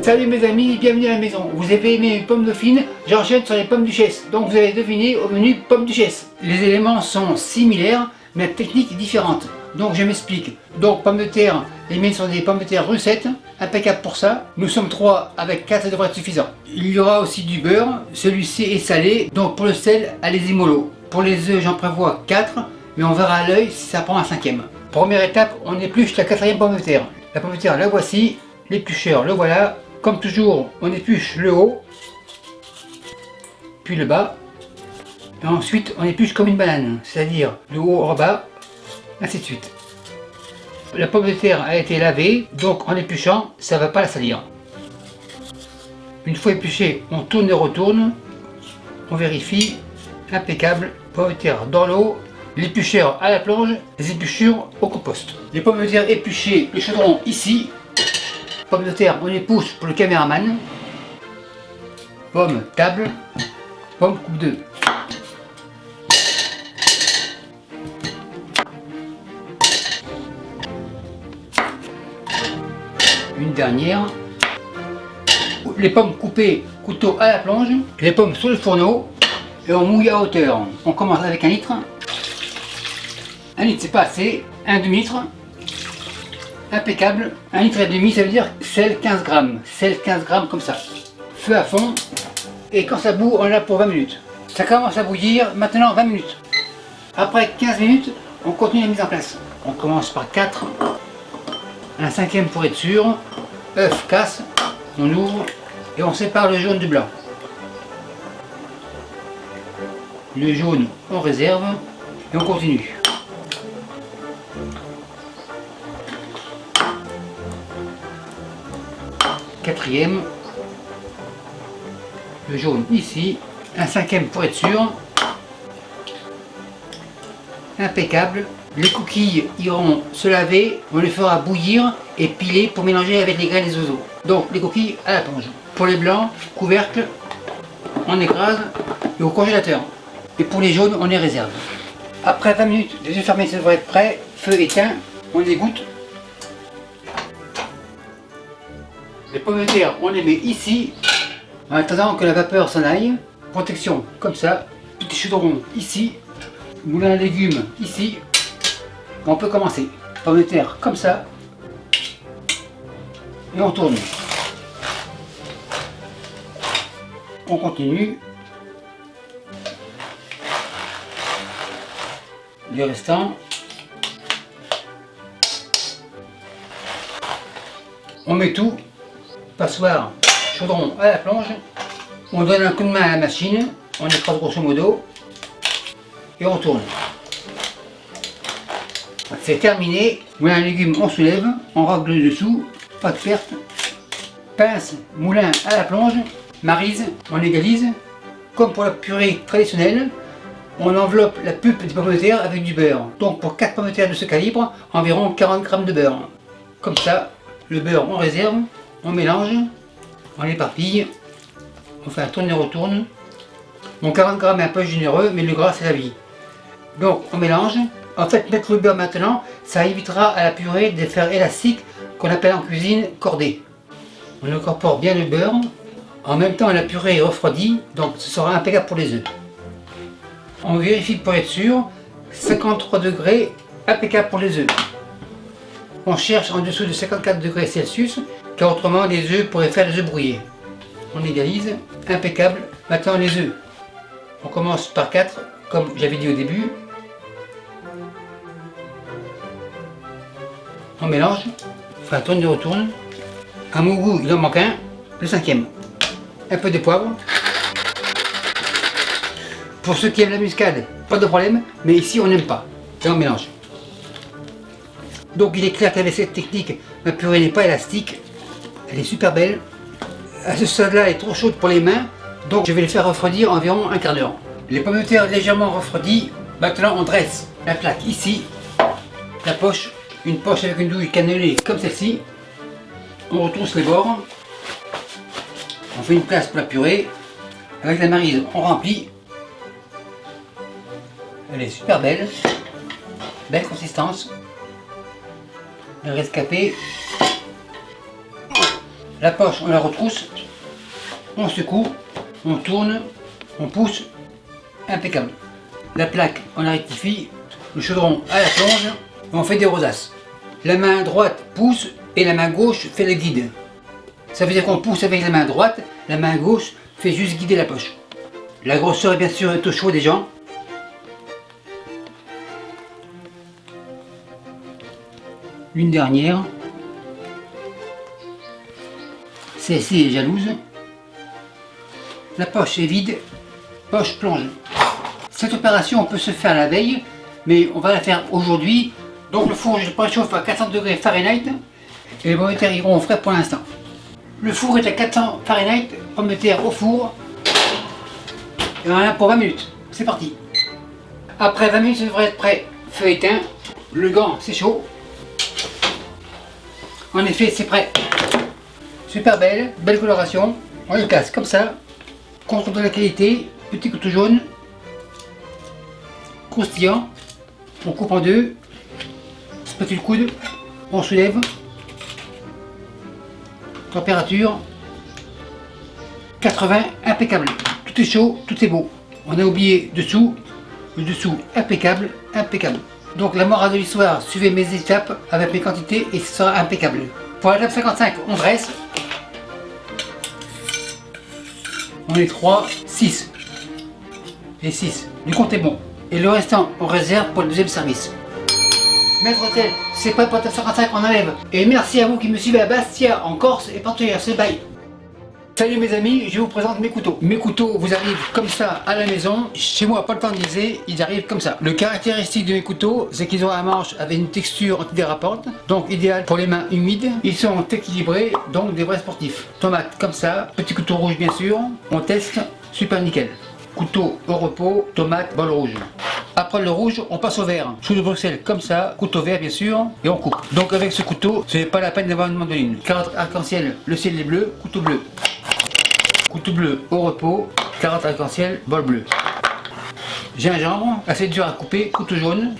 Salut mes amis, bienvenue à la maison. Vous avez aimé les pommes dauphines, j'enchaîne sur les pommes duchesse. Donc vous avez deviné au menu pommes duchesse. Les éléments sont similaires, mais la technique est différente. Donc je m'explique. Donc pommes de terre, les miennes sont des pommes de terre russette, impeccable pour ça. Nous sommes 3 avec 4, ça devrait être suffisant. Il y aura aussi du beurre, celui-ci est salé, donc pour le sel, allez-y mollo. Pour les œufs, j'en prévois 4, mais on verra à l'œil si ça prend un 5e. Première étape, on épluche la 4e pomme de terre. La pomme de terre, la voici, l'éplucheur, le voilà. Comme toujours, on épluche le haut, puis le bas, et ensuite on épluche comme une banane, c'est-à-dire le haut en bas, ainsi de suite. La pomme de terre a été lavée, donc en épluchant, ça ne va pas la salir. Une fois épluchée, on tourne et retourne, on vérifie, impeccable, pomme de terre dans l'eau, l'éplucheur à la plonge, les épluchures au compost. Les pommes de terre épluchées, le chaudron ici. Pommes de terre, on les pousse pour le caméraman. Pomme table. Pomme coupe 2. Une dernière. Les pommes coupées, couteau à la plonge. Les pommes sur le fourneau. Et on mouille à hauteur. On commence avec 1 litre. 1 litre c'est pas assez. 1 demi-litre. Impeccable, 1,5 litre, ça veut dire sel 15 grammes. Sel 15 grammes comme ça. Feu à fond. Et quand ça bout, on l'a pour 20 minutes. Ça commence à bouillir, maintenant 20 minutes. Après 15 minutes, on continue la mise en place. On commence par 4. Un 5e pour être sûr. œuf casse. On ouvre et on sépare le jaune du blanc. Le jaune, on réserve. Et on continue. Quatrième, le jaune ici, un 5e pour être sûr, impeccable. Les coquilles iront se laver, on les fera bouillir et piler pour mélanger avec les graines des oiseaux. Donc les coquilles à la plonge. Pour les blancs, couvercle, on écrase et au congélateur. Et pour les jaunes, on les réserve. Après 20 minutes, les œufs fermés, ça devrait être prêt, feu éteint, on égoutte. Les pommes de terre, on les met ici, en attendant que la vapeur s'en aille. Protection, comme ça. Petit chaudron ici. Moulin à légumes ici. On peut commencer. Pommes de terre, comme ça. Et on tourne. On continue. Les restants. On met tout. Passoire, chaudron à la plonge, on donne un coup de main à la machine, on écrase grosso modo, et on tourne. C'est terminé, moulin à légumes on soulève, on règle le dessous, pas de perte, pince, moulin à la plonge, maryse, on égalise, comme pour la purée traditionnelle, on enveloppe la pulpe des pommes de terre avec du beurre. Donc pour 4 pommes de terre de ce calibre, environ 40 g de beurre. Comme ça, le beurre on réserve. On mélange, on l'éparpille, on fait un tourne-retourne. Mon 40 g est un peu généreux, mais le gras c'est la vie. Donc on mélange. En fait, mettre le beurre maintenant, ça évitera à la purée de faire élastique qu'on appelle en cuisine cordée. On incorpore bien le beurre. En même temps, la purée est refroidie, donc ce sera impeccable pour les œufs. On vérifie pour être sûr. 53 degrés, impeccable pour les œufs. On cherche en dessous de 54 degrés Celsius, car autrement les œufs pourraient faire des œufs brouillés. On égalise, impeccable. Maintenant les œufs. On commence par 4, comme j'avais dit au début. On mélange, on fait un tourne et retourne. À mon goût, il en manque un, le 5e. Un peu de poivre. Pour ceux qui aiment la muscade, pas de problème, mais ici on n'aime pas. Et on mélange. Donc il est clair qu'avec cette technique, ma purée n'est pas élastique. Elle est super belle. À ce stade-là, elle est trop chaude pour les mains, donc je vais les faire refroidir environ un quart d'heure. Les pommes de terre légèrement refroidies, maintenant on dresse la plaque ici, la poche, une poche avec une douille cannelée comme celle-ci. On retrousse les bords, on fait une place pour la purée. Avec la maryse, on remplit. Elle est super belle, belle consistance. Le rescapé. La poche, on la retrousse, on secoue, on tourne, on pousse, impeccable. La plaque, on la rectifie, le chaudron à la plonge, et on fait des rosaces. La main droite pousse et la main gauche fait le guide. Ça veut dire qu'on pousse avec la main droite, la main gauche fait juste guider la poche. La grosseur est bien sûr au choix des gens. Une dernière. Celle-ci est jalouse. La poche est vide, poche plonge. Cette opération peut se faire la veille, mais on va la faire aujourd'hui. Donc le four, je le préchauffe à 400 degrés Fahrenheit et les pommes de terre iront au frais pour l'instant. Le four est à 400 Fahrenheit, pommes de terre au four. Et on en a pour 20 minutes. C'est parti. Après 20 minutes, ça devrait être prêt. Feu éteint. Le gant, c'est chaud. En effet, c'est prêt. Super belle, belle coloration. On le casse comme ça. Contrôle de la qualité. Petit couteau jaune. Croustillant. On coupe en deux. Spatule coude. On soulève. Température 80, impeccable. Tout est chaud, tout est beau. On a oublié dessous. Le dessous, impeccable, impeccable. Donc la morale de l'histoire, suivez mes étapes avec mes quantités et ce sera impeccable. Pour la table 55, on dresse. On est 3, 6. Et 6. Du compte est bon. Et le restant, on réserve pour le deuxième service. Maître Hôtel, c'est prêt pour la table 55, on enlève. Et merci à vous qui me suivez à Bastia, en Corse et partout ailleurs, c'est bye. Salut mes amis, je vous présente mes couteaux. Mes couteaux vous arrivent comme ça à la maison. Chez moi, pas le temps de liser, ils arrivent comme ça. Le caractéristique de mes couteaux, c'est qu'ils ont un manche avec une texture antidérapante, donc idéal pour les mains humides. Ils sont équilibrés, donc des vrais sportifs. Tomate comme ça, petit couteau rouge bien sûr. On teste, super nickel. Couteau au repos, tomate, bol rouge. Après le rouge, on passe au vert. Chou de Bruxelles comme ça, couteau vert bien sûr, et on coupe. Donc avec ce couteau, ce n'est pas la peine d'avoir une mandoline. Carotte arc-en-ciel, le ciel est bleu, couteau bleu. Couteau bleu au repos, carotte arc-en-ciel, bol bleu. Gingembre, assez dur à couper, couteau jaune.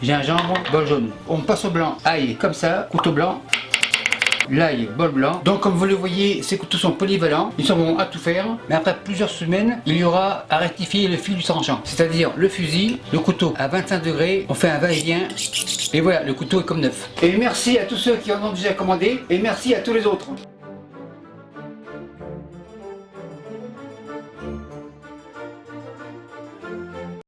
Gingembre, bol jaune. On passe au blanc, ail comme ça, couteau blanc. L'ail, bol blanc. Donc comme vous le voyez, ces couteaux sont polyvalents, ils sont bons à tout faire, mais après plusieurs semaines, il y aura à rectifier le fil du tranchant. C'est-à-dire le fusil, le couteau à 25 degrés, on fait un va-et-vient, et voilà, le couteau est comme neuf. Et merci à tous ceux qui en ont déjà commandé, et merci à tous les autres.